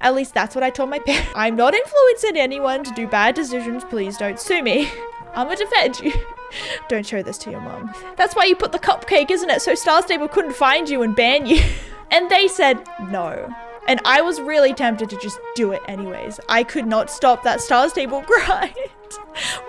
At least that's what I told my parents. I'm not influencing anyone to do bad decisions. Please don't sue me. I'm gonna defend you. Don't show this to your mom. That's why you put the cupcake, isn't it? So Star Stable couldn't find you and ban you. And they said no. And I was really tempted to just do it anyways. I could not stop that Star Stable grind.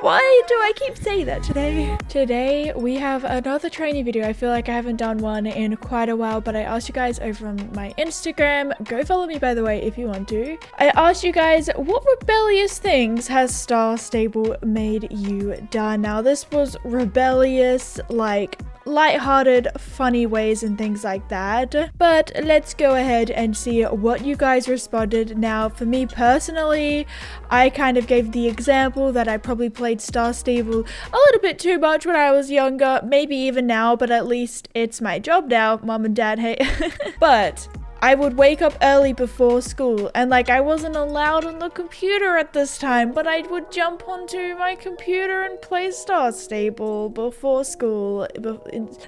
Why do I keep saying that today? Today we have another training video. I feel like I haven't done one in quite a while, but I asked you guys over on my Instagram. Go follow me, by the way, if you want to. I asked you guys, what rebellious things has Star Stable made you done? Now this was rebellious, like lighthearted, funny ways and things like that. But let's go ahead and see what you guys responded. Now, for me personally, I kind of gave the example that I probably played Star Stable a little bit too much when I was younger, maybe even now, but at least it's my job now, mom and dad, hey. But I would wake up early before school, and like I wasn't allowed on the computer at this time, but I would jump onto my computer and play Star Stable before school.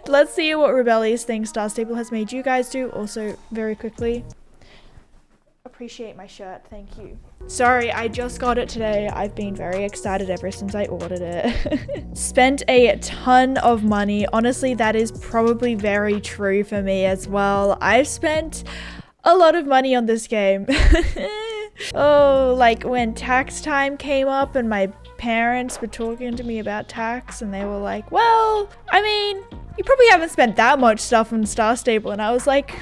Let's see what rebellious things Star Stable has made you guys do. Also, very quickly, appreciate my shirt, thank you. Sorry, I just got it today. I've been very excited ever since I ordered it. Spent a ton of money. Honestly, that is probably very true for me as well. I've spent a lot of money on this game. Oh, like when tax time came up and my parents were talking to me about tax and they were like, well, I mean, you probably haven't spent that much stuff on Star Stable. And I was like,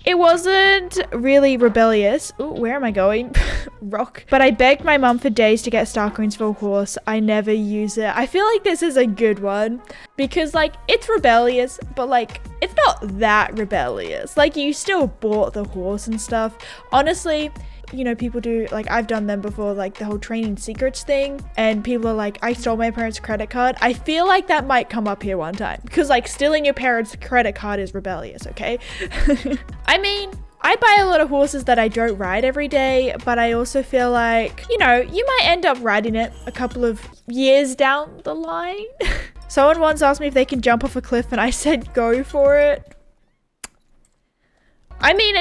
it wasn't really rebellious. Ooh, where am I going? Rock. But I begged my mum for days to get star coins for a horse. I never use it. I feel like this is a good one because like it's rebellious, but like it's not that rebellious. Like you still bought the horse and stuff. Honestly, you know, people do, like I've done them before, like the whole training secrets thing, and people are like, I stole my parents' credit card. I feel like that might come up here one time because like stealing your parents' credit card is rebellious, okay? I mean, I buy a lot of horses that I don't ride every day, but I also feel like, you know, you might end up riding it a couple of years down the line. Someone once asked me if they can jump off a cliff and I said go for it. I mean,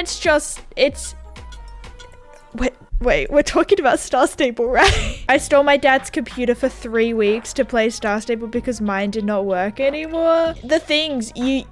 Wait, we're talking about Star Stable, right? I stole my dad's computer for 3 weeks to play Star Stable because mine did not work anymore. The things you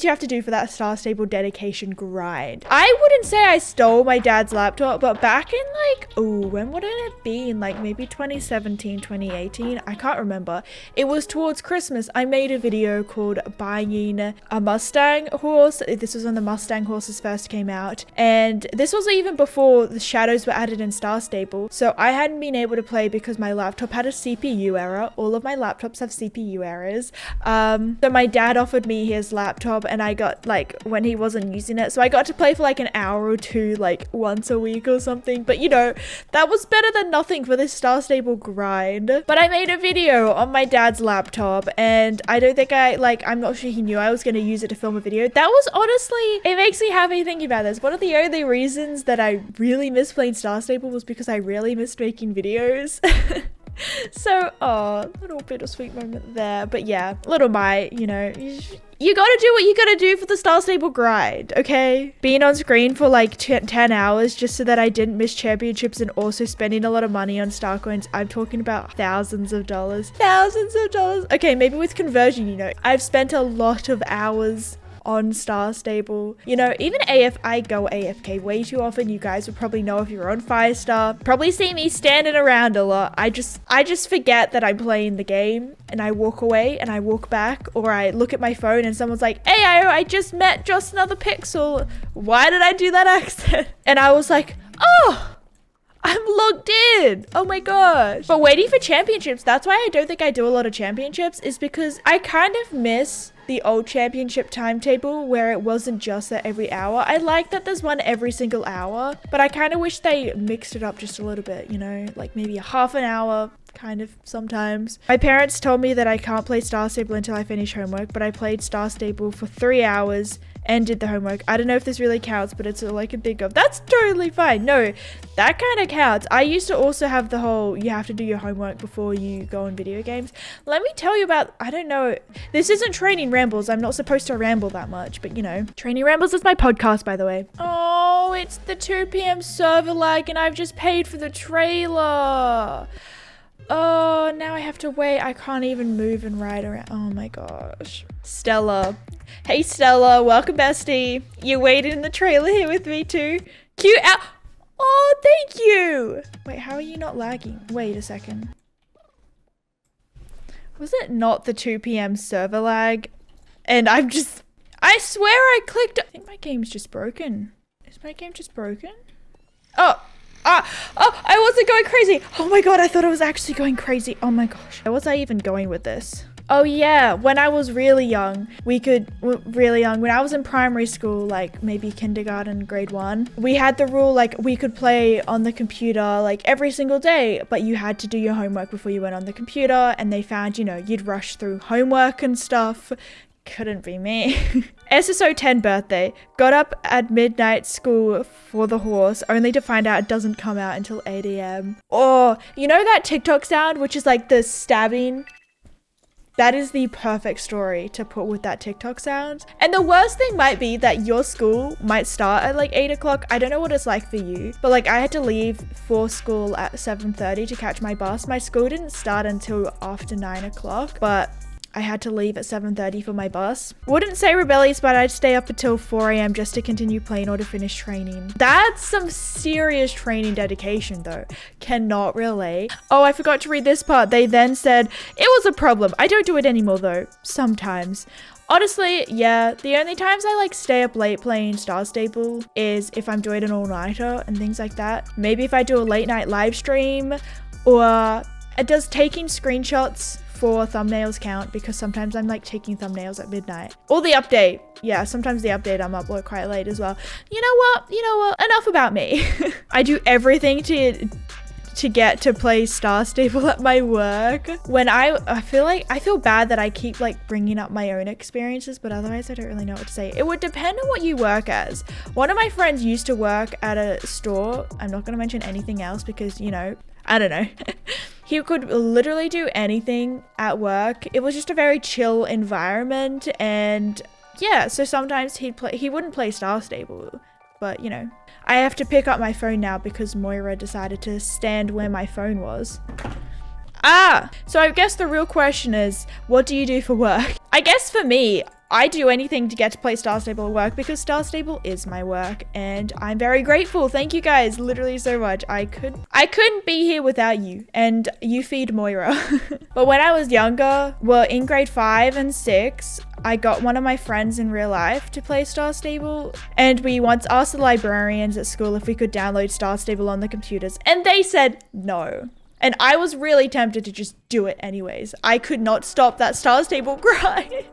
have to do for that Star Stable dedication grind. I wouldn't say I stole my dad's laptop, but back in like, oh, when would it have been? Like maybe 2017, 2018? I can't remember. It was towards Christmas. I made a video called buying a Mustang horse. This was when the Mustang horses first came out. And this was even before the shadows were added in Star Stable. So I hadn't been able to play because my laptop had a CPU error. All of my laptops have CPU errors. So my dad offered me his laptop and I got like when he wasn't using it. So I got to play for like an hour or two, like once a week or something. But you know, that was better than nothing for this Star Stable grind. But I made a video on my dad's laptop and I don't think I'm not sure he knew I was going to use it to film a video. That was honestly, it makes me happy thinking about this. One of the only reasons that I really miss playing Star Stable was because I really missed making videos. So, oh, little bittersweet moment there. But yeah, little Mai, you know, you gotta do what you gotta do for the Star Stable grind, okay? Being on screen for like 10 hours just so that I didn't miss championships and also spending a lot of money on star coins. I'm talking about thousands of dollars. Thousands of dollars. Okay, maybe with conversion, you know, I've spent a lot of hours on Star Stable. You know, even I go AFK way too often. You guys would probably know if you're on Firestar. Probably see me standing around a lot. I just forget that I'm playing the game and I walk away and I walk back, or I look at my phone and someone's like, hey, I just met JustAnotherPixel. Why did I do that accent? And I was like, oh, I'm logged in. Oh my gosh. But waiting for championships, that's why I don't think I do a lot of championships, is because I kind of miss the old championship timetable where it wasn't just that every hour. I like that there's one every single hour, but I kind of wish they mixed it up just a little bit, you know, like maybe a half an hour kind of sometimes. My parents told me that I can't play Star Stable until I finish homework, but I played Star Stable for 3 hours and did the homework. I don't know if this really counts, but it's all I can think of. That's totally fine. No, that kind of counts. I used to also have the whole, you have to do your homework before you go on video games. Let me tell you about, I don't know. This isn't Training Rambles. I'm not supposed to ramble that much, but you know. Training Rambles is my podcast, by the way. Oh, it's the 2 p.m. server lag and I've just paid for the trailer. Oh, now I have to wait. I can't even move and ride around. Oh my gosh. Stella. Hey Stella, welcome bestie. You waited in the trailer here with me too. Cute out. Oh, thank you. Wait, how are you not lagging? Wait a second. Was it not the 2 p.m. server lag? And I swear I clicked. I think my game's just broken. Is my game just broken? Oh, I wasn't going crazy. Oh my God, I thought I was actually going crazy. Oh my gosh. Where was I even going with this? Oh yeah, when I was really young, when I was in primary school, like maybe kindergarten, grade 1, we had the rule like we could play on the computer like every single day, but you had to do your homework before you went on the computer, and they found, you know, you'd rush through homework and stuff. Couldn't be me. SSO 10 birthday. Got up at midnight school for the horse, only to find out it doesn't come out until 8 a.m. Oh, you know that TikTok sound, which is like the stabbing? That is the perfect story to put with that TikTok sound. And the worst thing might be that your school might start at like 8 o'clock. I don't know what it's like for you, but like I had to leave for school at 7:30 to catch my bus. My school didn't start until after 9 o'clock, but I had to leave at 7:30 for my bus. Wouldn't say rebellious, but I'd stay up until 4 a.m. just to continue playing or to finish training. That's some serious training dedication though. Cannot relate. Oh, I forgot to read this part. They then said, it was a problem. I don't do it anymore though. Sometimes. Honestly, yeah, the only times I like stay up late playing Star Stable is if I'm doing an all-nighter and things like that. Maybe if I do a late night live stream, or does taking screenshots for thumbnails count, because sometimes I'm like taking thumbnails at midnight. Or the update. Yeah, sometimes the update I'm up quite late as well. You know what? Enough about me. I do everything to get to play Star Stable at my work. When I feel bad that I keep like bringing up my own experiences, but otherwise I don't really know what to say. It would depend on what you work as. One of my friends used to work at a store. I'm not going to mention anything else because, you know, I don't know. He could literally do anything at work. It was just a very chill environment, and yeah, so sometimes he wouldn't play Star Stable, but you know, I have to pick up my phone now because Moira decided to stand where my phone was. So I guess the real question is, what do you do for work? I guess for me, I do anything to get to play Star Stable at work because Star Stable is my work, and I'm very grateful. Thank you guys literally so much. I couldn't be here without you, and you feed Moira. But when I was younger, well, in grade 5 and 6, I got one of my friends in real life to play Star Stable, and we once asked the librarians at school if we could download Star Stable on the computers, and they said no. And I was really tempted to just do it anyways. I could not stop that Star Stable grind.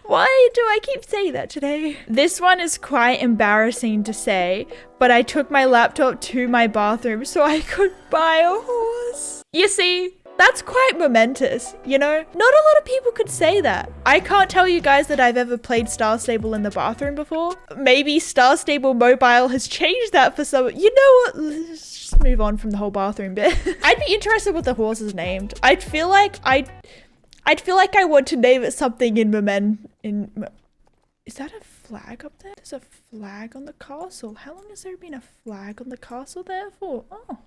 Why do I keep saying that today? This one is quite embarrassing to say, but I took my laptop to my bathroom so I could buy a horse. You see, that's quite momentous, you know? Not a lot of people could say that. I can't tell you guys that I've ever played Star Stable in the bathroom before. Maybe Star Stable Mobile has changed that for some. You know what? Let's just move on from the whole bathroom bit. I'd be interested what the horse is named. I'd feel like I want to name it something is that a flag up there? There's a flag on the castle. How long has there been a flag on the castle there for? Oh,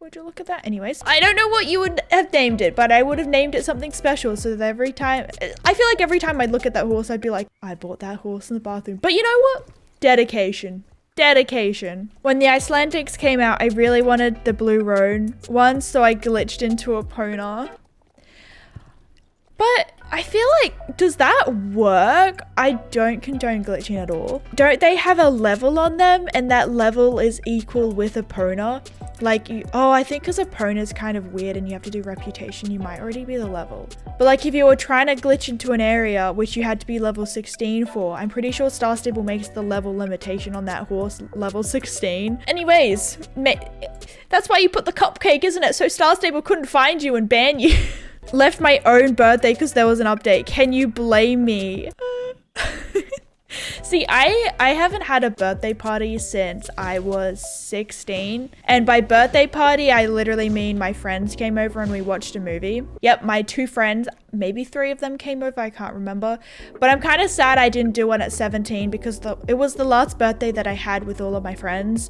would you look at that? Anyways, I don't know what you would have named it, but I would have named it something special so that every time, I feel like every time I'd look at that horse, I'd be like, I bought that horse in the bathroom. But you know what? Dedication. When the Icelandics came out, I really wanted the blue roan one, so I glitched into a Pona. But I feel like, does that work? I don't condone glitching at all. Don't they have a level on them, and that level is equal with a Pona? Like, I think because opponent is kind of weird and you have to do reputation, you might already be the level. But like if you were trying to glitch into an area which you had to be level 16 for, I'm pretty sure Star Stable makes the level limitation on that horse level 16. Anyways, that's why you put the cupcake, isn't it? So Star Stable couldn't find you and ban you. Left my own birthday because there was an update. Can you blame me? See, I haven't had a birthday party since I was 16. And by birthday party, I literally mean my friends came over and we watched a movie. Yep, my 2 friends, maybe 3 of them came over, I can't remember. But I'm kind of sad I didn't do one at 17 because it was the last birthday that I had with all of my friends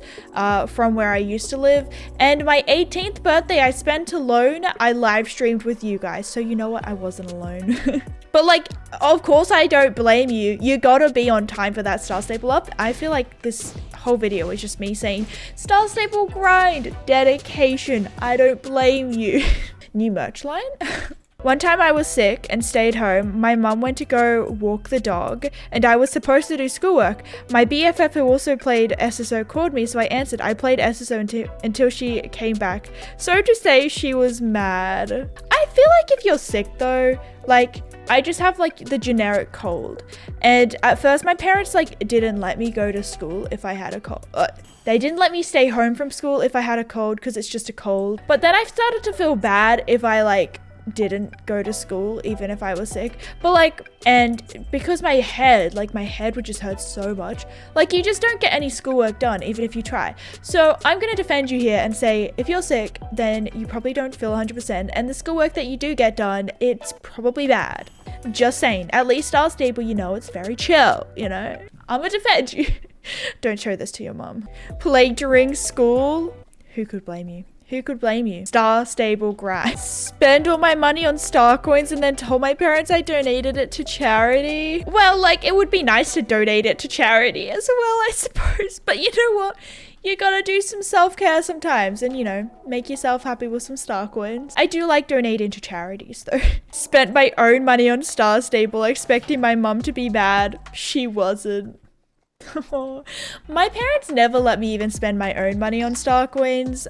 from where I used to live. And my 18th birthday I spent alone. I live streamed with you guys. So you know what? I wasn't alone. But like, of course I don't blame you. You gotta be on time for that Star Stable up. I feel like this whole video is just me saying, Star Stable grind, dedication. I don't blame you. New merch line? One time I was sick and stayed home. My mum went to go walk the dog and I was supposed to do schoolwork. My BFF who also played SSO called me, so I answered. I played SSO until she came back. So to say, she was mad. I feel like if you're sick though, like I just have like the generic cold. And at first my parents like didn't let me go to school if I had a cold. They didn't let me stay home from school if I had a cold because it's just a cold. But then I started to feel bad if I like didn't go to school even if I was sick. But like, and because my head would just hurt so much, like you just don't get any schoolwork done even if you try. So I'm gonna defend you here and say if you're sick then you probably don't feel 100%, and the schoolwork that you do get done, it's probably bad. Just saying. At least Star Stable, you know, it's very chill, you know. I'm gonna defend you. Don't show this to your mom. Play during school? Who could blame you? Who could blame you? Star Stable grind. Spend all my money on star coins and then told my parents I donated it to charity. Well, like it would be nice to donate it to charity as well, I suppose. But you know what? You gotta do some self-care sometimes and, you know, make yourself happy with some star coins. I do like donating to charities though. Spent my own money on Star Stable expecting my mum to be mad. She wasn't. My parents never let me even spend my own money on star coins.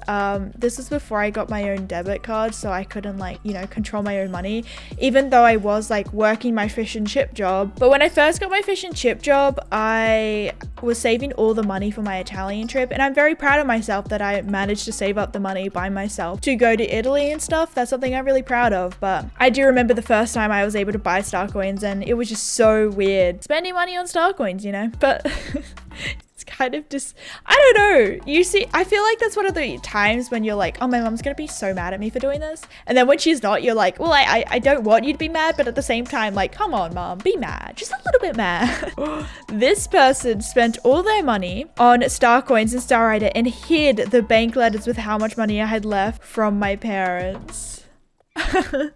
This was before I got my own debit card, so I couldn't like, you know, control my own money, even though I was like working my fish and chip job. But when I first got my fish and chip job, I was saving all the money for my Italian trip, and I'm very proud of myself that I managed to save up the money by myself to go to Italy and stuff. That's something I'm really proud of. But I do remember the first time I was able to buy star coins and it was just so weird spending money on star coins, you know. But it's kind of just, I don't know. You see, I feel like that's one of the times when you're like, oh, my mom's gonna be so mad at me for doing this. And then when she's not, you're like, well, I don't want you to be mad, but at the same time, like, come on, mom, be mad. Just a little bit mad. This person spent all their money on star coins and Star Rider and hid the bank letters with how much money I had left from my parents.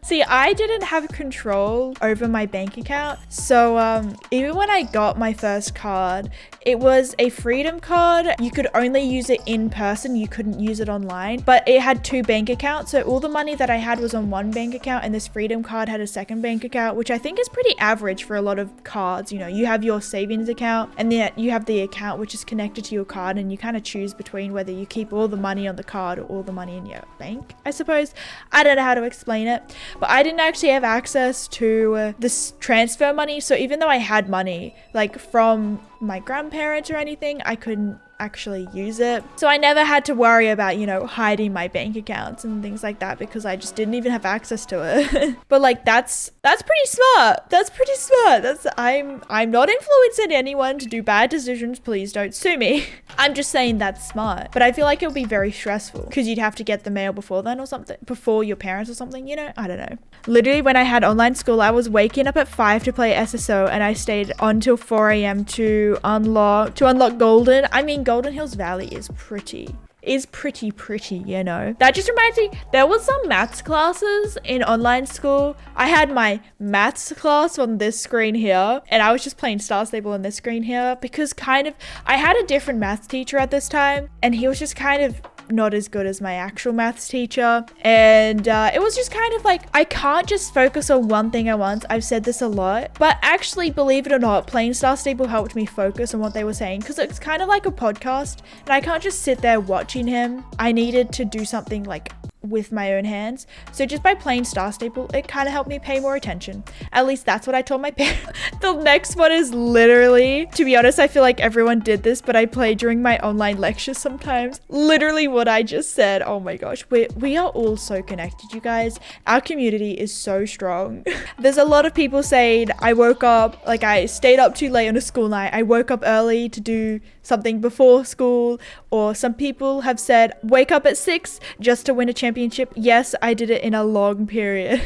See, I didn't have control over my bank account, so even when I got my first card, it was a freedom card. You could only use it in person, you couldn't use it online, but it had 2 bank accounts, so all the money that I had was on one bank account and this freedom card had a second bank account, which I think is pretty average for a lot of cards. You know, you have your savings account and then you have the account which is connected to your card, and you kind of choose between whether you keep all the money on the card or all the money in your bank, I suppose. I don't know how to explain it, but I didn't actually have access to this transfer money. So even though I had money like from my grandparents or anything, I couldn't actually use it. So I never had to worry about, you know, hiding my bank accounts and things like that because I just didn't even have access to it. But like that's pretty smart. That's pretty smart. I'm not influencing anyone to do bad decisions. Please don't sue me. I'm just saying that's smart. But I feel like it would be very stressful because you'd have to get the mail before then or something, before your parents or something, you know? I don't know. Literally when I had online school, I was waking up at 5 to play SSO and I stayed on till 4 a.m. to unlock Golden. I mean, Golden Hills Valley is pretty, you know. That just reminds me, there was some maths classes in online school. I had my maths class on this screen here and I was just playing Star Stable on this screen here because I had a different maths teacher at this time and he was just kind of not as good as my actual maths teacher. And it was just kind of like, I can't just focus on one thing at once. I've said this a lot, but actually, believe it or not, playing Star Stable helped me focus on what they were saying, because it's kind of like a podcast and I can't just sit there watching him. I needed to do something like with my own hands. So just by playing Star Stable, it kind of helped me pay more attention. At least that's what I told my parents. The next one is literally, to be honest, I feel like everyone did this, but I play during my online lectures sometimes. Literally what I just said. Oh my gosh. We are all so connected, you guys. Our community is so strong. There's a lot of people saying, I woke up, like I stayed up too late on a school night. I woke up early to do something before school. Or some people have said, wake up at 6 just to win a championship. Yes, I did it in a long period.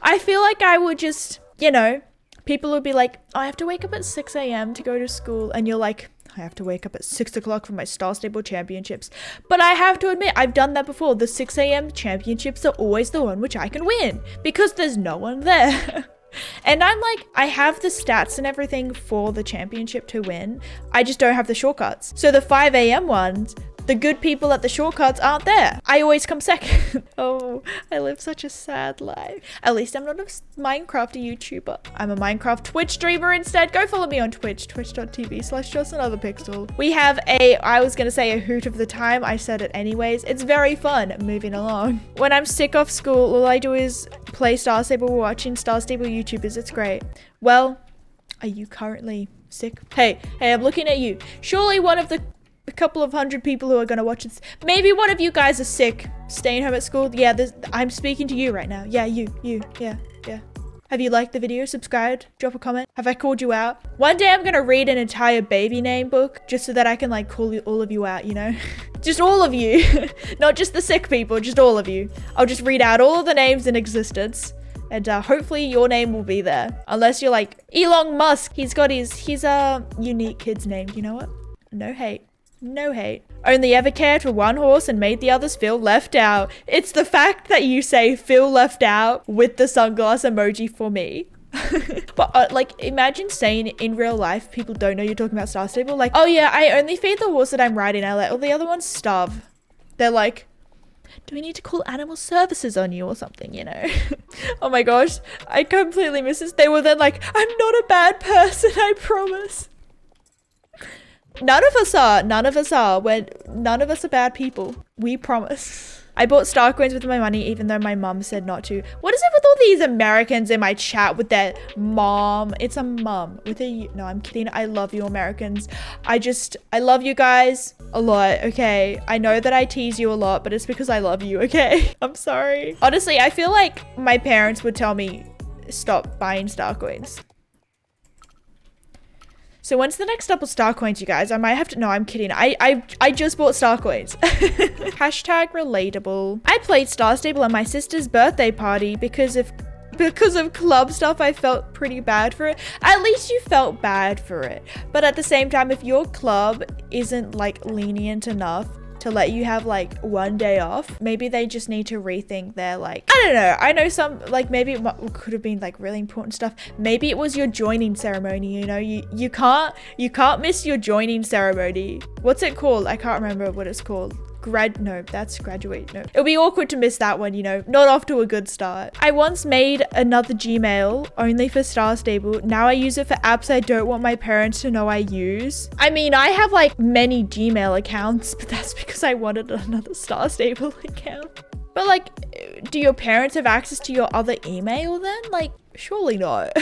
I feel like I would just, you know, people would be like, I have to wake up at 6 a.m. to go to school. And you're like, I have to wake up at 6 o'clock for my Star Stable championships. But I have to admit, I've done that before. The 6 a.m. championships are always the one which I can win because there's no one there. And I'm like, I have the stats and everything for the championship to win. I just don't have the shortcuts. So the 5 a.m. ones, the good people at the shortcuts aren't there. I always come second. Oh, I live such a sad life. At least I'm not a Minecraft YouTuber. I'm a Minecraft Twitch streamer instead. Go follow me on Twitch, twitch.tv/JustAnotherPixel. We have I was going to say a hoot of the time. I said it anyways. It's very fun. Moving along. When I'm sick off school, all I do is play Star Stable, watching Star Stable YouTubers. It's great. Well, are you currently sick? Hey, I'm looking at you. Surely one of the a couple of hundred people who are going to watch this. Maybe one of you guys are sick, staying home at school. Yeah, I'm speaking to you right now. Yeah, you. Yeah. Have you liked the video, subscribed, drop a comment? Have I called you out? One day I'm going to read an entire baby name book just so that I can like call all of you out, you know? Just all of you. Not just the sick people, just all of you. I'll just read out all of the names in existence. And hopefully your name will be there. Unless you're like Elon Musk. He's got his unique kid's name. You know what? No hate. No hate. Only ever cared for one horse and made the others feel left out. It's the fact that you say feel left out with the sunglass emoji for me. But like, imagine saying in real life, people don't know you're talking about Star Stable. Like, oh yeah, I only feed the horse that I'm riding. I let all the other ones starve. They're like, do we need to call animal services on you or something, you know? Oh my gosh, I completely missed this. They were then like, I'm not a bad person, I promise. None of us are. None of us are bad people. We promise. I bought star coins with my money even though my mom said not to. What is it with all these Americans in my chat with their mom? It's a mom with a... No, I'm kidding. I love you, Americans. I love you guys a lot, okay? I know that I tease you a lot, but it's because I love you, okay? I'm sorry. Honestly, I feel like my parents would tell me, stop buying star coins. So when's the next double star coins, you guys? I might have to... No, I'm kidding. I just bought star coins. Hashtag relatable. I played Star Stable at my sister's birthday party because of club stuff. I felt pretty bad for it. At least you felt bad for it. But at the same time, if your club isn't like lenient enough to let you have like one day off, maybe they just need to rethink their like, I don't know. I know some like maybe it could have been like really important stuff. Maybe it was your joining ceremony, you know, you can't miss your joining ceremony. What's it called? I can't remember what it's called. No, that's graduate. No, it'll be awkward to miss that one, you know, not off to a good start. I once made another Gmail only for Star Stable. Now I use it for apps I don't want my parents to know I use. I mean, I have like many Gmail accounts, but that's because I wanted another Star Stable account. But like, do your parents have access to your other email then? Like, surely not.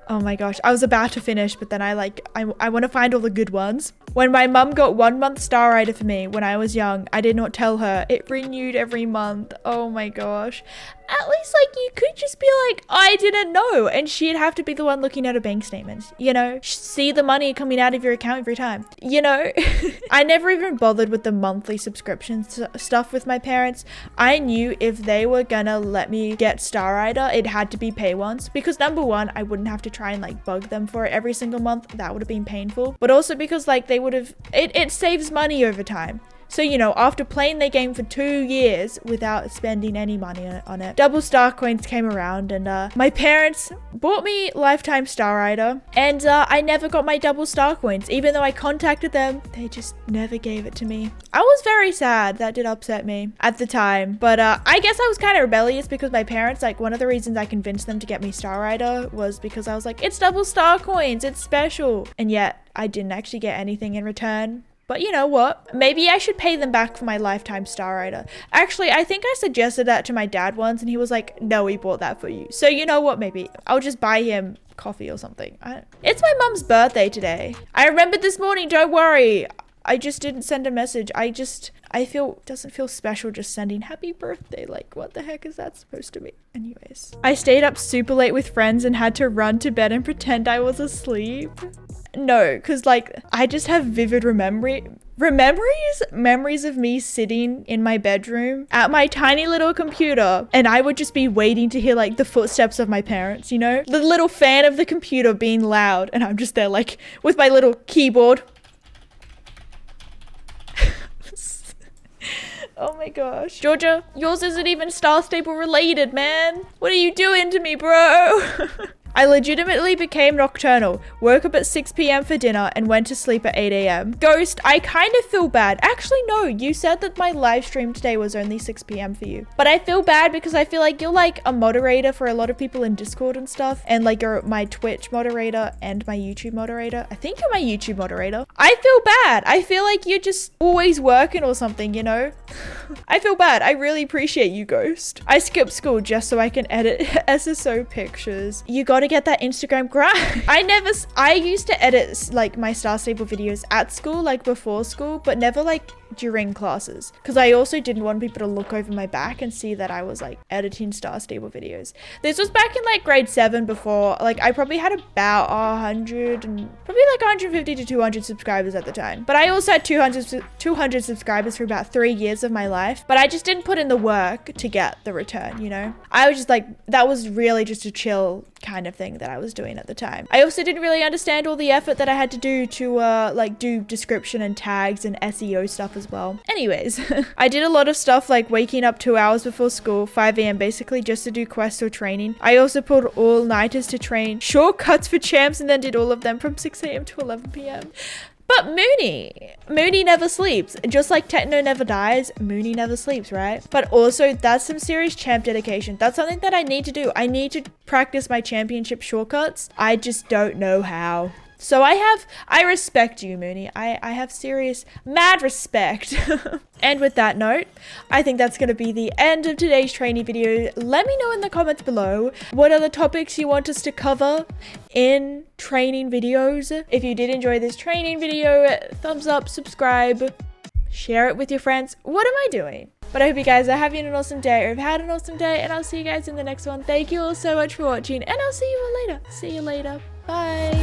Oh my gosh, I was about to finish, but then I want to find all the good ones. When my mum got 1 month Star Rider for me when I was young, I did not tell her. It renewed every month. Oh my gosh. At least like you could just be like, I didn't know. And she'd have to be the one looking at her bank statements, you know, see the money coming out of your account every time, you know. I never even bothered with the monthly subscription stuff with my parents. I knew if they were gonna let me get Star Rider, it had to be pay once, because number one, I wouldn't have to try and like bug them for it every single month. That would have been painful. But also because like they would have, it saves money over time. So, you know, after playing the game for 2 years without spending any money on it, double star coins came around, and my parents bought me lifetime Star Rider, and I never got my double star coins. Even though I contacted them, they just never gave it to me. I was very sad. That did upset me at the time, but I guess I was kind of rebellious because my parents, like, one of the reasons I convinced them to get me Star Rider was because I was like, it's double star coins, it's special, and yet I didn't actually get anything in return. But you know what? Maybe I should pay them back for my lifetime Star Rider. Actually, I think I suggested that to my dad once, and he was like, no, he bought that for you. So you know what? Maybe I'll just buy him coffee or something. It's my mum's birthday today. I remembered this morning, don't worry. I just didn't send a message. Doesn't feel special just sending happy birthday. Like, what the heck is that supposed to be? Anyways. I stayed up super late with friends and had to run to bed and pretend I was asleep. No, because like, I just have vivid memories of me sitting in my bedroom at my tiny little computer, and I would just be waiting to hear like the footsteps of my parents, you know? The little fan of the computer being loud, and I'm just there like with my little keyboard. Oh my gosh. Georgia, yours isn't even Star Stable related, man. What are you doing to me, bro? I legitimately became nocturnal, woke up at 6 p.m. for dinner, and went to sleep at 8 a.m. Ghost, I kind of feel bad. Actually, no, you said that my live stream today was only 6 p.m. for you. But I feel bad because I feel like you're like a moderator for a lot of people in Discord and stuff. And like you're my Twitch moderator and my YouTube moderator. I think you're my YouTube moderator. I feel bad. I feel like you're just always working or something, you know? I feel bad. I really appreciate you, Ghost. I skipped school just so I can edit SSO pictures. You got to get that Instagram grind. I used to edit like my Star Stable videos at school, like before school, but never like during classes, because I also didn't want people to look over my back and see that I was like editing Star Stable videos. This was back in like grade 7 before, like I probably had about 150 to 200 subscribers at the time. But I also had 200 subscribers for about 3 years of my life, but I just didn't put in the work to get the return, you know? I was just like, that was really just a chill kind of thing that I was doing at the time. I also didn't really understand all the effort that I had to do to like do description and tags and SEO stuff as well. Anyways, I did a lot of stuff like waking up 2 hours before school, 5 a.m. basically, just to do quests or training. I also pulled all-nighters to train shortcuts for champs and then did all of them from 6 a.m. to 11 p.m. But Mooney never sleeps. Just like Techno never dies, Mooney never sleeps, right? But also, that's some serious champ dedication. That's something that I need to do. I need to practice my championship shortcuts. I just don't know how. So I respect you, Mooney. I have serious, mad respect. And with that note, I think that's going to be the end of today's training video. Let me know in the comments below what other topics you want us to cover in training videos. If you did enjoy this training video, thumbs up, subscribe, share it with your friends. What am I doing? But I hope you guys are having an awesome day or have had an awesome day, and I'll see you guys in the next one. Thank you all so much for watching, and I'll see you all later. See you later. Bye.